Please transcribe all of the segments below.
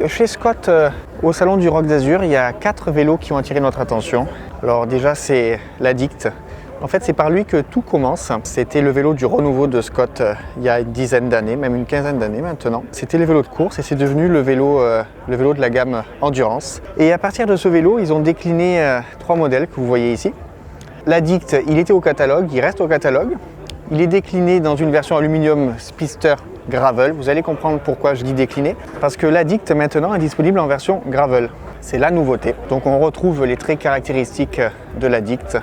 chez Scott, au salon du Rock d'Azur, il y a 4 vélos qui ont attiré notre attention. Alors déjà, c'est l'Addict. En fait, c'est par lui que tout commence. C'était le vélo du renouveau de Scott il y a une dizaine d'années, même une quinzaine d'années maintenant. C'était les vélos de course et c'est devenu le vélo de la gamme Endurance. Et à partir de ce vélo, ils ont décliné 3 modèles que vous voyez ici. L'Addict, il était au catalogue, il reste au catalogue. Il est décliné dans une version aluminium Speedster Gravel. Vous allez comprendre pourquoi je dis décliné. Parce que l'Addict maintenant est disponible en version Gravel. C'est la nouveauté. Donc on retrouve les traits caractéristiques de l'Addict.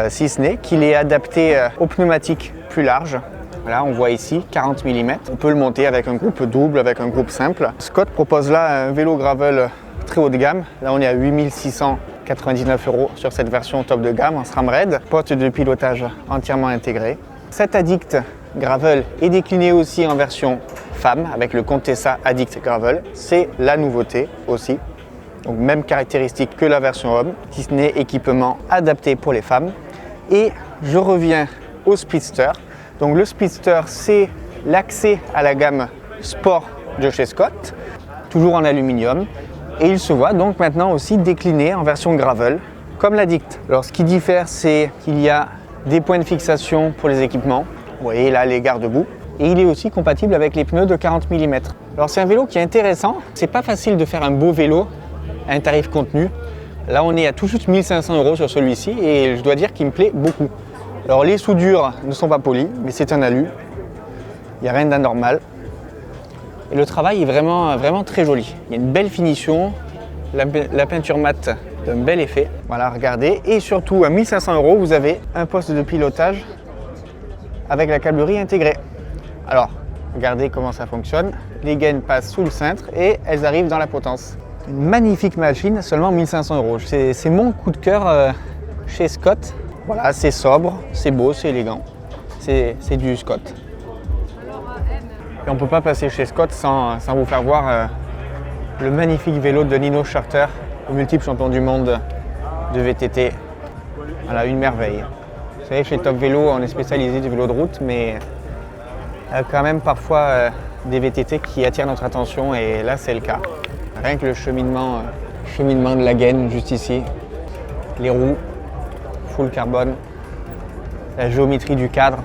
Si ce n'est qu'il est adapté aux pneumatiques plus larges. Voilà, on voit ici 40 mm. On peut le monter avec un groupe double, avec un groupe simple. Scott propose là un vélo gravel très haut de gamme. Là, on est à 8699 € sur cette version top de gamme en SRAM Red. Poste de pilotage entièrement intégré. Cet Addict Gravel est décliné aussi en version femme avec le Contessa Addict Gravel. C'est la nouveauté aussi. Donc même caractéristique que la version homme, si ce n'est équipement adapté pour les femmes. Et je reviens au Speedster. Donc le Speedster, c'est l'accès à la gamme Sport de chez Scott, toujours en aluminium. Et il se voit donc maintenant aussi décliné en version Gravel, comme l'Addict. Alors ce qui diffère, c'est qu'il y a des points de fixation pour les équipements. Vous voyez là les garde-boue. Et il est aussi compatible avec les pneus de 40 mm. Alors c'est un vélo qui est intéressant. C'est pas facile de faire un beau vélo à un tarif contenu. Là on est à tout juste 1500 € sur celui-ci et je dois dire qu'il me plaît beaucoup. Alors les soudures ne sont pas polies, mais c'est un alu. Il n'y a rien d'anormal. Et le travail est vraiment très joli. Il y a une belle finition, la peinture mate d'un bel effet. Voilà, regardez. Et surtout à 1500 €, vous avez un poste de pilotage avec la câblerie intégrée. Alors, regardez comment ça fonctionne. Les gaines passent sous le cintre et elles arrivent dans la potence. Une magnifique machine, seulement 1500 €. C'est mon coup de cœur chez Scott. Voilà, c'est sobre, c'est beau, c'est élégant. C'est du Scott. Et on ne peut pas passer chez Scott sans vous faire voir le magnifique vélo de Nino Schurter, le multiple champion du monde de VTT. Voilà, une merveille. Vous savez, chez Top Vélo, on est spécialisé du vélo de route, mais il y a quand même parfois des VTT qui attirent notre attention et là, c'est le cas. Rien que le cheminement de la gaine, juste ici, les roues, full carbone, la géométrie du cadre,